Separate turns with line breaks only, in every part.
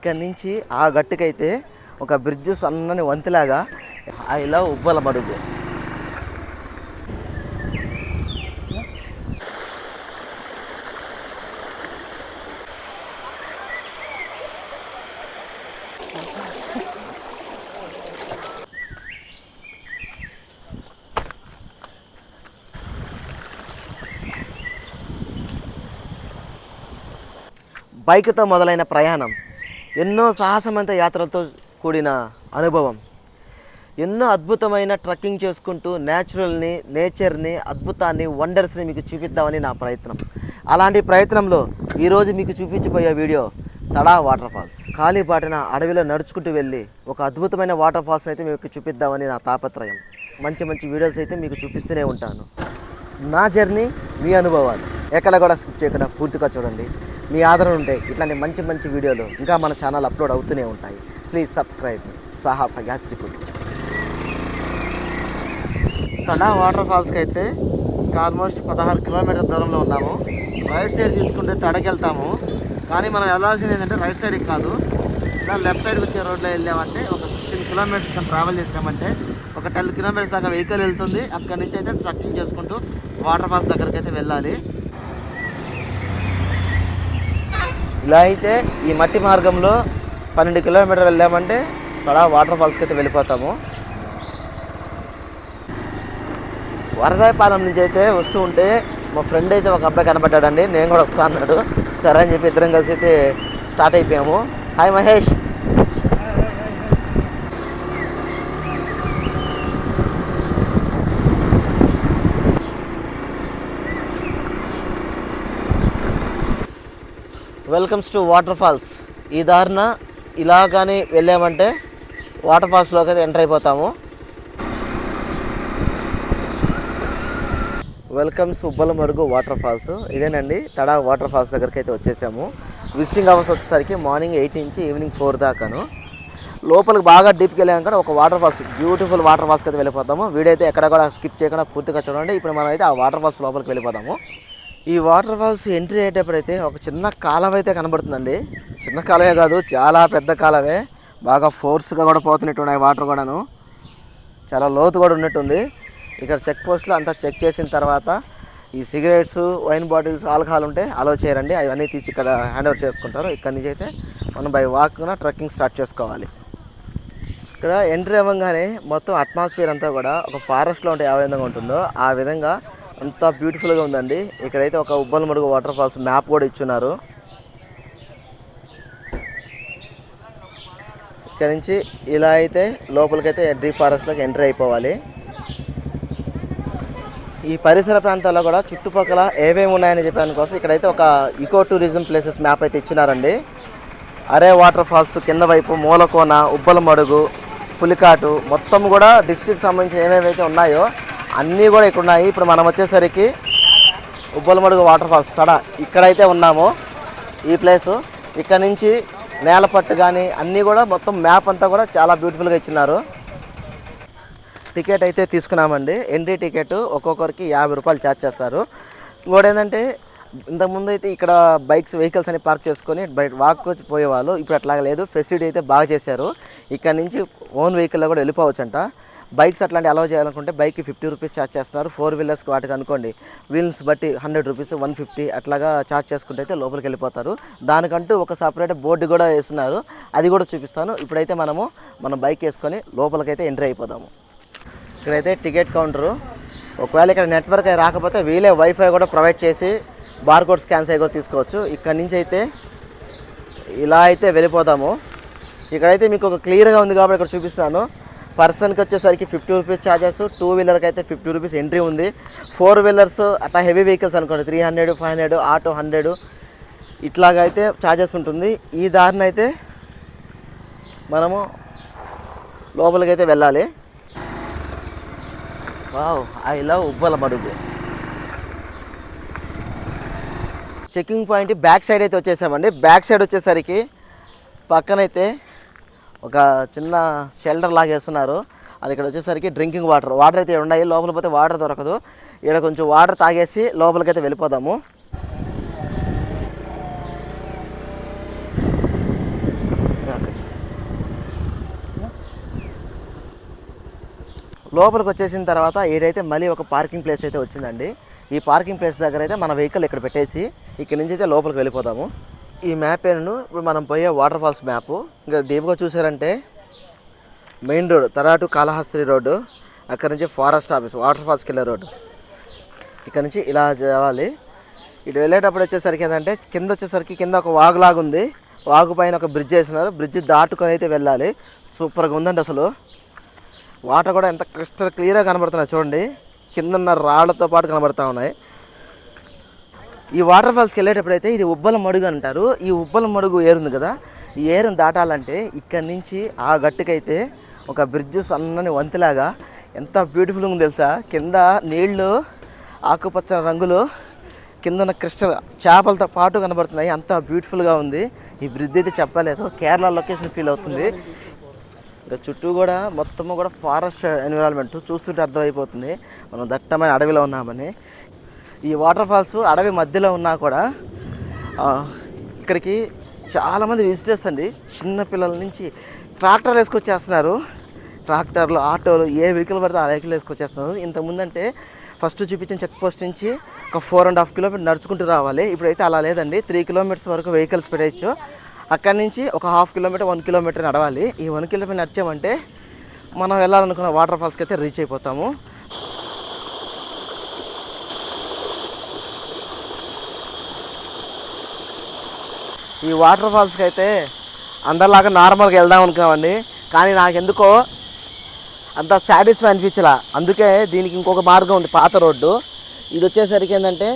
ఇక్కడి నుంచి ఆ గట్టుకైతే ఒక బ్రిడ్జ్ సన్నని వంతిలాగా ఇలా ఉబ్బల మడుగు. బైక్తో మొదలైన ప్రయాణం, ఎన్నో సాహసవంత యాత్రలతో కూడిన అనుభవం, ఎన్నో అద్భుతమైన ట్రెక్కింగ్ చేసుకుంటూ నేచర్ని అద్భుతాన్ని వండర్స్ని మీకు చూపిద్దామని నా ప్రయత్నం. అలాంటి ప్రయత్నంలో ఈరోజు మీకు చూపించబోయే వీడియో తడా వాటర్ ఫాల్స్. కాలిబాటిన అడవిలో నడుచుకుంటూ వెళ్ళి ఒక అద్భుతమైన వాటర్ ఫాల్స్ని అయితే మీకు చూపిద్దామని నా తాపత్రయం. మంచి మంచి వీడియోస్ అయితే మీకు చూపిస్తూనే ఉంటాను. నా జర్నీ, మీ అనుభవాలు ఎక్కడ కూడా స్కిప్ చేయకుండా పూర్తిగా చూడండి. మీ ఆదరణ ఉంటే ఇట్లాంటి మంచి మంచి వీడియోలు ఇంకా మన ఛానల్ అప్లోడ్ అవుతూనే ఉంటాయి. ప్లీజ్ సబ్స్క్రైబ్ సాహస యాత్రికుడు. తడా వాటర్ ఫాల్స్కి అయితే ఇంకా ఆల్మోస్ట్ 16 కిలోమీటర్ల దూరంలో ఉన్నాము. రైట్ సైడ్ తీసుకుంటే తడకి వెళ్తాము, కానీ మనం వెళ్ళాల్సింది ఏంటంటే రైట్ సైడ్కి కాదు, ఇలా లెఫ్ట్ సైడ్కి వచ్చే రోడ్లో వెళ్ళామంటే ఒక 16 కిలోమీటర్స్ కానీ ట్రావెల్ చేసామంటే ఒక 10 కిలోమీటర్స్ దాకా వెహికల్ వెళ్తుంది. అక్కడి నుంచి అయితే ట్రెక్కింగ్ చేసుకుంటూ వాటర్ ఫాల్స్ దగ్గరికి అయితే వెళ్ళాలి. ఇలా అయితే ఈ మట్టి మార్గంలో 12 కిలోమీటర్లు వెళ్ళామంటే తడా వాటర్ ఫాల్స్కి అయితే వెళ్ళిపోతాము. వరదాయపాలెం నుంచి అయితే వస్తూ ఉంటే మా ఫ్రెండ్ అయితే ఒక అబ్బాయి కనపడ్డాడండి. నేను కూడా వస్తా అన్నాడు. సరే అని చెప్పి ఇద్దరం కలిసి అయితే స్టార్ట్ అయిపోయాము. Hi Mahesh. Welcomes to waterfalls. ఈ దారిన ఇలా కానీ వెళ్ళామంటే వాటర్ ఫాల్స్లోకి అయితే ఎంటర్ అయిపోతాము. Welcomes Ubbalamadugu waterfalls. ఇదేనండి తడా వాటర్ ఫాల్స్ దగ్గరికి అయితే వచ్చేసాము. విజిటింగ్ అవర్స్ వచ్చేసరికి మార్నింగ్ 8 నుంచి ఈవినింగ్ 4 దాకాను. లోపలికి బాగా డీప్కి వెళ్ళాక ఒక వాటర్ ఫాల్స్, బ్యూటిఫుల్ వాటర్ ఫాల్స్కి అయితే వెళ్ళిపోతాము. వీడియో అయితే ఎక్కడ కూడా స్కిప్ చేయకుండా పూర్తిగా చూడండి. ఇప్పుడు మనం అయితే ఆ వాటర్ ఫాల్స్ లోపలికి వెళ్ళిపోతాము. ఈ వాటర్ ఫాల్స్ ఎంట్రీ అయ్యేటప్పుడు అయితే ఒక చిన్న కాలువ అయితే కనబడుతుందండి. చిన్న కాలువే కాదు, చాలా పెద్ద కాలువే. బాగా ఫోర్స్గా కూడా పోతున్నట్టున్నాయి వాటర్ కూడాను. చాలా లోతు కూడా ఉన్నట్టుంది. ఇక్కడ చెక్ పోస్ట్లో అంతా చెక్ చేసిన తర్వాత ఈ సిగరెట్స్, వైన్ బాటిల్స్, ఆల్కహాల్ ఉంటే అలో చేయరండి. అవన్నీ తీసి ఇక్కడ హ్యాండ్ ఓవర్ చేసుకుంటారు. ఇక్కడి నుంచి అయితే మనం బై వాక్న ట్రెక్కింగ్ స్టార్ట్ చేసుకోవాలి. ఇక్కడ ఎంట్రీ అవ్వగానే మొత్తం అట్మాస్ఫియర్ అంతా కూడా ఒక ఫారెస్ట్లో ఉంటే ఏ విధంగా ఉంటుందో ఆ విధంగా అంతా బ్యూటిఫుల్గా ఉందండి. ఇక్కడైతే ఒక ఉబ్బలమడుగు వాటర్ ఫాల్స్ మ్యాప్ కూడా ఇచ్చున్నారు. ఇక్కడ నుంచి ఇలా అయితే లోపలికైతే డీప్ ఫారెస్ట్లోకి ఎంట్రీ అయిపోవాలి. ఈ పరిసర ప్రాంతాల్లో కూడా చుట్టుపక్కల ఏమేమి ఉన్నాయని చెప్పడానికి కోసం ఇక్కడైతే ఒక ఈకో టూరిజం ప్లేసెస్ మ్యాప్ అయితే ఇచ్చినారండి. అరే వాటర్ ఫాల్స్ కింద వైపు, మూలకోన, ఉబ్బలమడుగు, పులికాటు మొత్తం కూడా డిస్ట్రిక్ట్ సంబంధించి ఏమేమైతే ఉన్నాయో అన్నీ కూడా ఇక్కడ ఉన్నాయి. ఇప్పుడు మనం వచ్చేసరికి ఉబ్బలమడుగు వాటర్ ఫాల్స్ తడా ఇక్కడైతే ఉన్నాము. ఈ ప్లేసు ఇక్కడ నుంచి నేలపట్టు కానీ అన్నీ కూడా మొత్తం మ్యాప్ అంతా కూడా చాలా బ్యూటిఫుల్గా ఇచ్చినారు. టికెట్ అయితే తీసుకున్నామండి. ఎంట్రీ టికెట్ ఒక్కొక్కరికి 50 రూపాయలు ఛార్జ్ చేస్తారు. ఇంకోటి ఏంటంటే ఇంతకుముందు అయితే ఇక్కడ వెహికల్స్ అని పార్క్ చేసుకొని బయట వాక్ పోయేవాళ్ళు. ఇప్పుడు అట్లాగా లేదు, ఫెసిలిటీ అయితే బాగా చేశారు. ఇక్కడ నుంచి ఓన్ వెహికల్లో కూడా వెళ్ళిపోవచ్చంట. బైక్స్ అట్లాంటి అలౌ చేయాలనుకుంటే బైక్కి 50 రూపీస్ ఛార్జ్ చేస్తున్నారు. 4 వీలర్స్కి వాటికి అనుకోండి వీల్స్ బట్టి 100 రూపీస్, 150 అట్లాగా ఛార్జ్ చేసుకుంటే అయితే లోపలికి వెళ్ళిపోతారు. దానికంటూ ఒక సపరేట్ బోర్డు కూడా వేస్తున్నారు, అది కూడా చూపిస్తాను. ఇప్పుడైతే మనం బైక్ వేసుకొని లోపలికైతే ఎంట్రీ అయిపోదాము. ఇక్కడైతే టికెట్ కౌంటరు. ఒకవేళ ఇక్కడ నెట్వర్క్ రాకపోతే వీలే వైఫై కూడా ప్రొవైడ్ చేసి బార్కోడ్ స్కాన్స్ అయ్యి కూడా తీసుకోవచ్చు. ఇక్కడ నుంచి అయితే ఇలా అయితే వెళ్ళిపోతాము. ఇక్కడైతే మీకు ఒక క్లియర్గా ఉంది కాబట్టి ఇక్కడ చూపిస్తాను. పర్సన్కి వచ్చేసరికి 50 రూపీస్ ఛార్జెస్, 2 వీలర్కి అయితే 50 రూపీస్ ఎంట్రీ ఉంది. 4 వీలర్స్ అట్లా హెవీ వెహికల్స్ అనుకోండి 300, 500, ఆటో 100 ఇట్లాగైతే ఛార్జెస్ ఉంటుంది. ఈ దారిన అయితే మనము లోపలికైతే వెళ్ళాలి. Wow, I love Ubbalamadugu. Checking point back side అయితే వచ్చేసామండి. బ్యాక్ సైడ్ వచ్చేసరికి పక్కనైతే ఒక చిన్న షెల్టర్ లాగా వేస్తున్నారు. అది ఇక్కడ వచ్చేసరికి డ్రింకింగ్ వాటర్ అయితే ఉన్నాయి. లోపల పోతే వాటర్ దొరకదు. ఇక్కడ కొంచెం వాటర్ తాగేసి లోపలికైతే వెళ్ళిపోదాము. లోపలికి వచ్చేసిన తర్వాత ఏదైతే మళ్ళీ ఒక పార్కింగ్ ప్లేస్ అయితే వచ్చిందండి. ఈ పార్కింగ్ ప్లేస్ దగ్గర అయితే మన వెహికల్ ఇక్కడ పెట్టేసి ఇక్కడ నుంచి అయితే లోపలికి వెళ్ళిపోతాము. ఈ మ్యాప్ ఏను ఇప్పుడు మనం పోయే వాటర్ ఫాల్స్ మ్యాపు. ఇంకా డీప్గా చూసారంటే మెయిన్ రోడ్ తరాటు కాళహస్త్రి రోడ్డు, అక్కడ నుంచి ఫారెస్ట్ ఆఫీస్ వాటర్ ఫాల్స్కి వెళ్ళే రోడ్డు. ఇక్కడ నుంచి ఇలా చేయాలి. ఇటు వెళ్ళేటప్పుడు వచ్చేసరికి ఏంటంటే కింద వచ్చేసరికి కింద ఒక వాగులాగా ఉంది. వాగు పైన ఒక బ్రిడ్జ్ వేసినారు. బ్రిడ్జ్ దాటుకొని అయితే వెళ్ళాలి. సూపర్గా ఉందండి. అసలు వాటర్ కూడా ఎంత క్లియర్గా కనబడుతున్నాయి చూడండి. కింద ఉన్న రాళ్లతో పాటు కనబడుతూ ఉన్నాయి. ఈ వాటర్ ఫాల్స్కి వెళ్ళేటప్పుడు అయితే ఇది ఉబ్బల మడుగు అంటారు. ఈ ఉబ్బల మడుగు ఏరుంది కదా, ఈ ఏరుని దాటాలంటే ఇక్కడి నుంచి ఆ గట్టుకైతే ఒక బ్రిడ్జ్ సన్నని వంతిలాగా ఎంత బ్యూటిఫుల్గా ఉంది తెలుసా. కింద నీళ్లు ఆకుపచ్చని రంగులు, కింద ఉన్న క్రిస్టల్ చేపలతో పాటు కనబడుతున్నాయి. అంత బ్యూటిఫుల్గా ఉంది. ఈ బ్రిడ్జ్ అయితే చెప్పలేదు, కేరళ లొకేషన్ ఫీల్ అవుతుంది. ఇంకా చుట్టూ కూడా మొత్తము కూడా ఫారెస్ట్ ఎన్విరాన్మెంట్ చూస్తుంటే అర్థమైపోతుంది మనం దట్టమైన అడవిలో ఉన్నామని. ఈ వాటర్ ఫాల్స్ అడవి మధ్యలో ఉన్నా కూడా ఇక్కడికి చాలామంది విజిటర్స్ అండి. చిన్నపిల్లల నుంచి ట్రాక్టర్లు వేసుకొచ్చేస్తున్నారు. ట్రాక్టర్లు, ఆటోలు, ఏ వెహికల్ పడితే ఆ వెహికల్ వేసుకొచ్చేస్తున్నారు. ఇంతకుముందు అంటే ఫస్ట్ చూపించిన చెక్ పోస్ట్ నుంచి ఒక 4.5 కిలోమీటర్ నడుచుకుంటూ రావాలి. ఇప్పుడైతే అలా లేదండి, 3 కిలోమీటర్స్ వరకు వెహికల్స్ పెట్టేయచ్చు. అక్కడి నుంచి ఒక 1/2 కిలోమీటర్ 1 కిలోమీటర్ నడవాలి. ఈ 1 కిలోమీటర్ నడిచామంటే మనం వెళ్ళాలనుకున్న వాటర్ ఫాల్స్కి అయితే రీచ్ అయిపోతాము. ఈ వాటర్ ఫాల్స్కి అయితే అందరిలాగా నార్మల్గా వెళ్దాం అనుకున్నామండి, కానీ నాకు ఎందుకో అంత సాటిస్ఫై అనిపించలా. అందుకే దీనికి ఇంకొక మార్గం ఉంది, పాత రోడ్డు. ఇది వచ్చేసరికి ఏంటంటే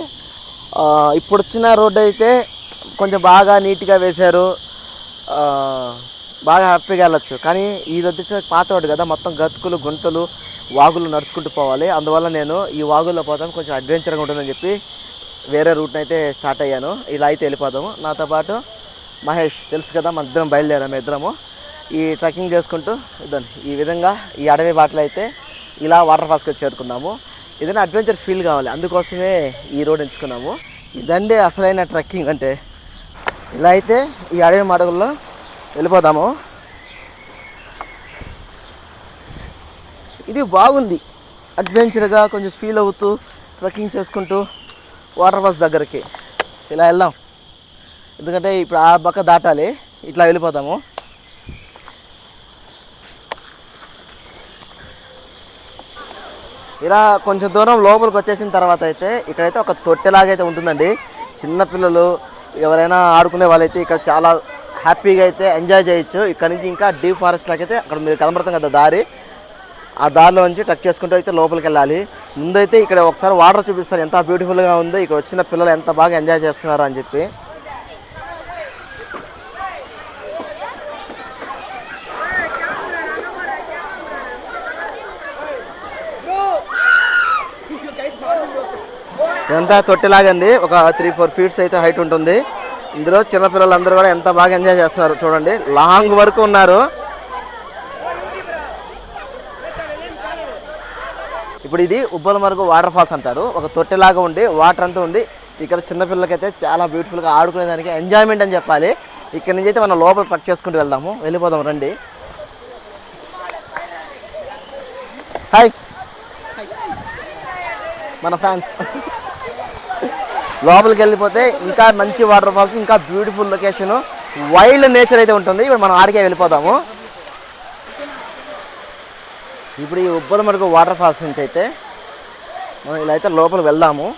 ఇప్పుడు వచ్చిన రోడ్డు అయితే కొంచెం బాగా నీట్గా వేశారు, బాగా హ్యాపీగా వెళ్ళచ్చు. కానీ ఇది వచ్చేసరికి పాత రోడ్డు కదా, మొత్తం గతుకులు, గుంతలు, వాగులు నడుచుకుంటూ పోవాలి. అందువల్ల నేను ఈ వాగుల్లో పోతాం, కొంచెం అడ్వెంచర్గా ఉంటుందని చెప్పి వేరే రూట్ని అయితే స్టార్ట్ అయ్యాను. ఇలా అయితే వెళ్ళిపోతాము. నాతో పాటు మహేష్, తెలుసు కదా, మన ఇద్దరం బయలుదేరాము. ఇద్దరము ఈ ట్రెక్కింగ్ చేసుకుంటూ ఇదండి ఈ విధంగా ఈ అడవి బాటలో అయితే ఇలా వాటర్ ఫాల్స్కి చేరుకున్నాము. ఏదైనా అడ్వెంచర్ ఫీల్ కావాలి, అందుకోసమే ఈ రోడ్ ఎంచుకున్నాము. ఇదండి అసలైన ట్రెక్కింగ్ అంటే. ఇలా అయితే ఈ అడవి మడుగుల్లో వెళ్ళిపోతాము. ఇది బాగుంది, అడ్వెంచర్గా కొంచెం ఫీల్ అవుతూ ట్రెక్కింగ్ చేసుకుంటూ వాటర్ ఫాల్స్ దగ్గరికి ఇలా వెళ్దాం. ఎందుకంటే ఇప్పుడు ఆ పక్క దాటాలి, ఇట్లా వెళ్ళిపోతాము. ఇలా కొంచెం దూరం లోపలికి వచ్చేసిన తర్వాత అయితే ఇక్కడైతే ఒక తొట్టెలాగైతే ఉంటుందండి. చిన్నపిల్లలు ఎవరైనా ఆడుకునే వాళ్ళైతే ఇక్కడ చాలా హ్యాపీగా అయితే ఎంజాయ్ చేయొచ్చు. ఇక్కడ నుంచి ఇంకా డీప్ ఫారెస్ట్ లాగా అయితే అక్కడ మీరు కనబడుతుంది కదా దారి, ఆ దారిలో నుంచి ట్రెక్ చేసుకుంటూ అయితే లోపలికి వెళ్ళాలి. ముందైతే ఇక్కడ ఒకసారి వాటర్ చూపిస్తారు, ఎంత బ్యూటిఫుల్గా ఉందో, ఇక్కడ వచ్చిన పిల్లలు ఎంత బాగా ఎంజాయ్ చేస్తున్నారు అని చెప్పి. ఇదంతా తొట్టిలాగండి, ఒక 3-4 ఫీట్స్ అయితే హైట్ ఉంటుంది. ఇందులో చిన్నపిల్లలందరూ కూడా ఎంత బాగా ఎంజాయ్ చేస్తున్నారు చూడండి, లాంగ్ వరకు ఉన్నారు. ఇప్పుడు ఇది ఉబ్బలమరుగు వాటర్ ఫాల్స్ అంటారు. ఒక తొట్టెలాగా ఉండి వాటర్ అంతా ఉండి ఇక్కడ చిన్నపిల్లలకైతే చాలా బ్యూటిఫుల్గా ఆడుకునేదానికి ఎంజాయ్మెంట్ అని చెప్పాలి. ఇక్కడ నుంచి అయితే మనం లోపల ట్రెక్ చేసుకుంటూ వెళ్దాము. వెళ్ళిపోదాం రండి. హాయ్ మన ఫ్యాన్స్. లోపలికి వెళ్ళిపోతే ఇంకా మంచి వాటర్ ఫాల్స్, ఇంకా బ్యూటిఫుల్ లొకేషన్, వైల్డ్ నేచర్ అయితే ఉంటుంది. ఇప్పుడు మనం ఆడికే వెళ్ళిపోదాము. ఇప్పుడు ఈ ఉబ్బలమరుగు వాటర్ ఫాల్స్ నుంచి అయితే మనం ఇలా అయితే లోపలికి వెళ్దాము.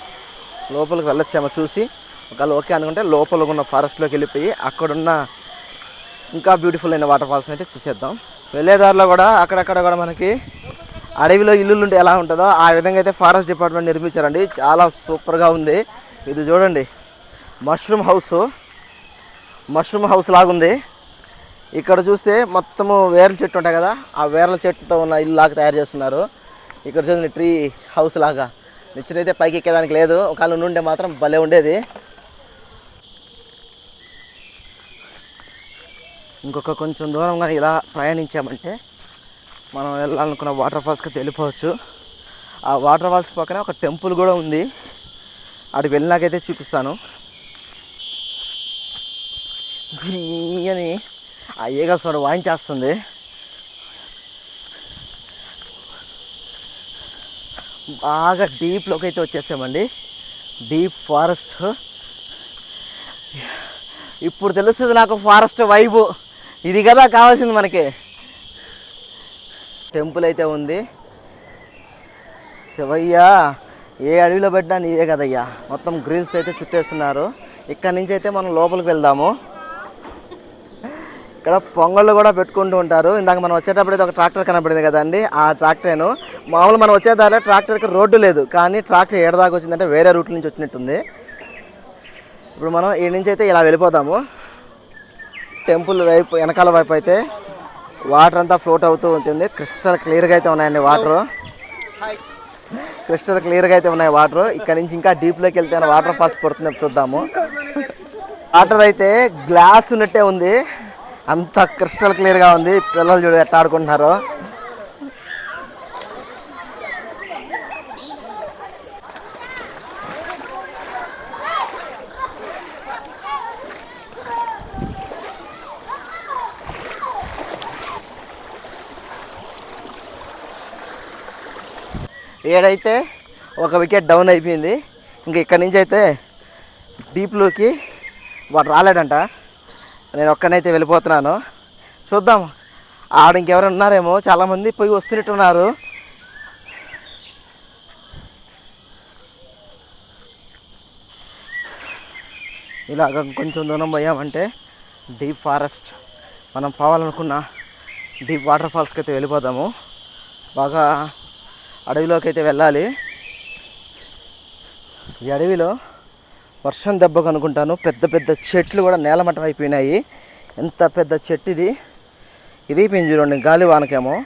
లోపలికి వెళ్ళొచ్చామో చూసి ఒకవేళ ఓకే అనుకుంటే లోపల ఉన్న ఫారెస్ట్లోకి వెళ్ళిపోయి అక్కడున్న ఇంకా బ్యూటిఫుల్ అయిన వాటర్ ఫాల్స్ని అయితే చూసేద్దాం. వెళ్ళేదారిలో కూడా అక్కడక్కడ కూడా మనకి అడవిలో ఇల్లులు ఉంటే ఎలా ఉంటుందో ఆ విధంగా అయితే ఫారెస్ట్ డిపార్ట్మెంట్ నిర్మించారండి. చాలా సూపర్గా ఉంది. ఇది చూడండి, మష్రూమ్ హౌస్ లాగుంది. ఇక్కడ చూస్తే మొత్తము వేర్ల చెట్టు ఉంటాయి కదా, ఆ వేర్ల చెట్టుతో ఉన్న ఇల్లు లాగా తయారు చేస్తున్నారు. ఇక్కడ చూడండి ట్రీ హౌస్ లాగా. నిచ్చినైతే పైకి ఎక్కేదానికి లేదు, ఒకవేళ ఉండే మాత్రం భలే ఉండేది. ఇంకొక కొంచెం దూరంగా ఇలా ప్రయాణించామంటే మనం వెళ్ళాలనుకున్న వాటర్ ఫాల్స్కి వెళ్ళిపోవచ్చు. ఆ వాటర్ ఫాల్స్ పక్కన ఒక టెంపుల్ కూడా ఉంది, అక్కడికి వెళ్ళినాకైతే చూపిస్తాను. అని ఆ ఈగల్స్ వాడు వాయించేస్తుంది. బాగా డీప్లోకి అయితే వచ్చేసామండి. Deep forest. ఇప్పుడు తెలుస్తుంది నాకు ఫారెస్ట్ వైబు. ఇది కదా కావాల్సింది మనకి. టెంపుల్ అయితే ఉంది. శివయ్య ఏ అడవిలో పెట్టినా నీవే కదయ్యా. మొత్తం గ్రీన్స్ అయితే చుట్టేస్తున్నారు. ఇక్కడ నుంచి అయితే మనం లోపలికి వెళ్దాము. ఇక్కడ పొంగళ్ళు కూడా పెట్టుకుంటూ ఉంటారు. ఇందాక మనం వచ్చేటప్పుడు అయితే ఒక ట్రాక్టర్ కనపడింది కదండి, ఆ ట్రాక్టరేను. మామూలు మనం వచ్చేదారిలో ట్రాక్టర్కి రోడ్డు లేదు, కానీ ట్రాక్టర్ ఏడదాకా వచ్చిందంటే వేరే రూట్ నుంచి వచ్చినట్టుంది. ఇప్పుడు మనం ఈ నుంచి అయితే ఇలా వెళ్ళిపోదాము. టెంపుల్ వైపు వెనకాల వైపు అయితే వాటర్ అంతా ఫ్లోట్ అవుతూ ఉంటుంది. క్రిస్టల్ క్లియర్గా అయితే ఉన్నాయండి వాటరు. క్రిస్టల్ క్లియర్గా అయితే ఉన్నాయి వాటర్. ఇక్కడ నుంచి ఇంకా డీప్లోకి వెళ్తే వాటర్ ఫాల్స్ పడుతుంది, చూద్దాము. వాటర్ అయితే గ్లాస్ ఉన్నట్టే ఉంది, అంత క్రిస్టల్ క్లియర్గా ఉంది. పిల్లలు చూడు ఎట్లా ఆడుకుంటున్నారు. ఏడైతే ఒక వికెట్ డౌన్ అయిపోయింది. ఇంక ఇక్కడి నుంచి అయితే డీప్లోకి వాడు రాలేడంట. నేను ఒక్కనైతే వెళ్ళిపోతున్నాను. చూద్దాం, ఆడ ఇంకెవరైనా ఉన్నారేమో. చాలామంది పోయి వస్తున్నట్టున్నారు. ఇలాగ కొంచెం దూరం పోయామంటే డీప్ ఫారెస్ట్, మనం పోవాలనుకున్న డీప్ వాటర్ ఫాల్స్కి అయితే వెళ్ళిపోదాము. బాగా అడవిలోకి అయితే వెళ్ళాలి. ఈ అడవిలో వర్షం దెబ్బకు అనుకుంటాను పెద్ద పెద్ద చెట్లు కూడా నేలమట్టం అయిపోయినాయి. ఎంత పెద్ద చెట్టు ఇది. ఇది చూడండి గాలి వానకేమో.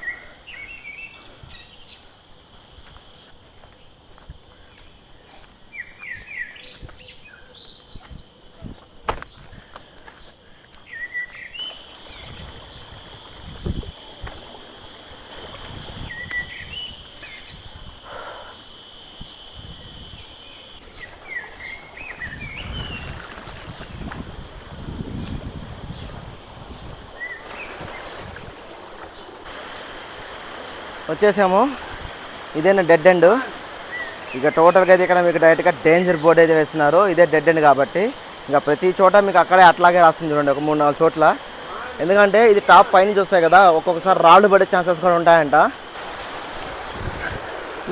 వచ్చేసాము. ఇదేనా డెడ్ ఎండ్. ఇక టోటల్గా అయితే ఇక్కడ మీకు డైరెక్ట్గా డేంజర్ బోర్డు అయితే వేస్తున్నారు. ఇదే డెడ్ ఎండ్ కాబట్టి ఇంకా ప్రతి చోట మీకు అక్కడే అట్లాగే రాస్తుంది చూడండి, ఒక 3-4 చోట్ల. ఎందుకంటే ఇది టాప్ పైన చూస్తాయి కదా, ఒక్కొక్కసారి రాళ్ళు పడే ఛాన్సెస్ కూడా ఉంటాయంట.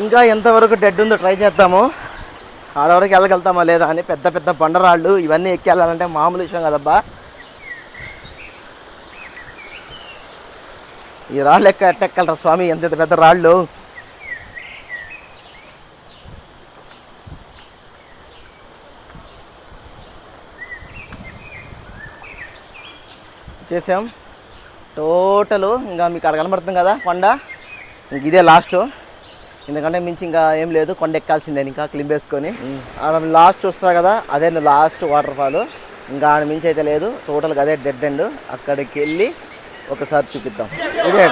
ఇంకా ఎంతవరకు డెడ్ ఉందో ట్రై చేద్దాము. ఆడవరకు వెళ్ళగలుగుతామా లేదా అని. పెద్ద పెద్ద బండరాళ్ళు ఇవన్నీ ఎక్కి వెళ్ళాలంటే మామూలు విషయం కదబ్బా. ఈ రాళ్ళు ఎట్టెక్కలరా స్వామి, ఎంత పెద్ద రాళ్ళు. చేసాం టోటలు. ఇంకా మీకు అక్కడ కనబడుతుంది కదా కొండ, ఇంక ఇదే లాస్ట్. ఎందుకంటే మించి ఇంకా ఏం లేదు, కొండ ఎక్కాల్సిందే ఇంకా క్లింబ్ వేసుకొని. లాస్ట్ చూస్తారు కదా, అదే లాస్ట్ వాటర్ ఫాల్. ఇంకా ఆడ మించి అయితే లేదు. టోటల్గా అదే డెడ్ ఎండ్. అక్కడికి వెళ్ళి ఒకసారి చూపిద్దాం. ఇదే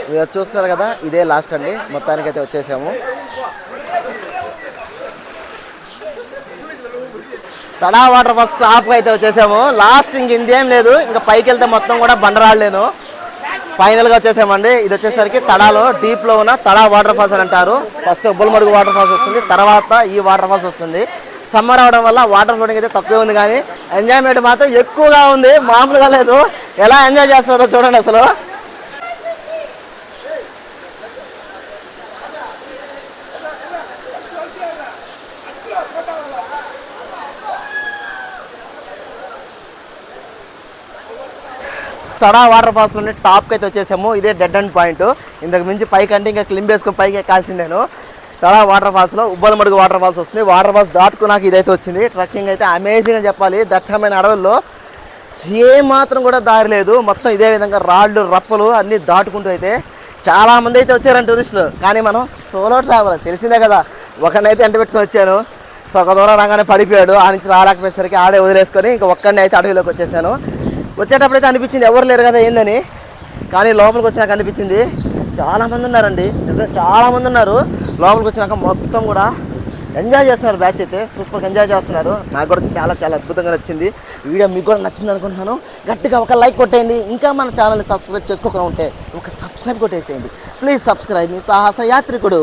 మీరు చూస్తున్నారు కదా, ఇదే లాస్ట్ అండి. మొత్తానికి అయితే వచ్చేసాము. తడా వాటర్ ఫాల్స్ టాప్కి అయితే వచ్చేసాము. లాస్ట్ ఇంక ఇంకేం లేదు, ఇంకా పైకి వెళ్తే మొత్తం కూడా బండరాళ్ళేను. ఫైనల్గా వచ్చేసామండి. ఇది వచ్చేసరికి తడాలో డీప్లో ఉన్న తడా వాటర్ ఫాల్స్ అని అంటారు. ఫస్ట్ ఉబ్బలమడుగు వాటర్ ఫాల్స్ వస్తుంది, తర్వాత ఈ వాటర్ ఫాల్స్ వస్తుంది. సమ్మర్ అవడం వల్ల వాటర్ ఫ్లోటింగ్ అయితే తక్కువే ఉంది, కానీ ఎంజాయ్మెంట్ మాత్రం ఎక్కువగా ఉంది, మామూలుగా లేదు. ఎలా ఎంజాయ్ చేస్తారో చూడండి అసలు. తడా వాటర్ ఫాల్స్ నుండి టాప్కి అయితే వచ్చేసాము. ఇదే డెడ్ ఎండ్ పాయింట్. ఇంతకు మించి పైకి అంటే ఇంకా క్లింబ్ వేసుకొని పైకి ఎక్కాల్సిందేను. తడా వాటర్ ఫాల్స్లో ఉబ్బలమడుగు వాటర్ ఫాల్స్ వస్తుంది. వాటర్ ఫాల్స్ దాటుకున్నాక ఇదైతే వచ్చింది. ట్రెక్కింగ్ అయితే అమేజింగ్ అని చెప్పాలి. దట్టమైన అడవుల్లో ఏ మాత్రం కూడా దారి లేదు. మొత్తం ఇదే విధంగా రాళ్ళు రప్పలు అన్నీ దాటుకుంటూ అయితే చాలామంది అయితే వచ్చారండి టూరిస్టులు. కానీ మనం సోలో ట్రావెల్ తెలిసిందే కదా, ఒకరినైతే ఎంట పెట్టుకొని వచ్చాను. సో ఒక దూరం రాగానే పడిపోయాడు. ఆ నుంచి రాలేకపోయేసరికి ఆడే వదిలేసుకొని ఇంకా ఒక్కడిని అయితే అడవిలోకి వచ్చేసాను. వచ్చేటప్పుడు అయితే అనిపించింది ఎవరు లేరు కదా ఏందని, కానీ లోపలికి వచ్చినాక అనిపించింది చాలామంది ఉన్నారండి, నిజంగా చాలామంది ఉన్నారు. లోపలికి వచ్చినాక మొత్తం కూడా ఎంజాయ్ చేస్తున్నారు. బ్యాచ్ అయితే సూపర్గా ఎంజాయ్ చేస్తున్నారు. నాకు కూడా చాలా చాలా అద్భుతంగా నచ్చింది. ఈ వీడియో మీకు కూడా నచ్చింది అనుకుంటున్నాను. గట్టిగా ఒక లైక్ కొట్టేయండి. ఇంకా మన ఛానల్ని సబ్స్క్రైబ్ చేసుకోకుండా ఉంటే ఒక సబ్స్క్రైబ్ కొట్టేసేయండి ప్లీజ్. సబ్స్క్రైబ్ మీ సాహస యాత్రికుడు.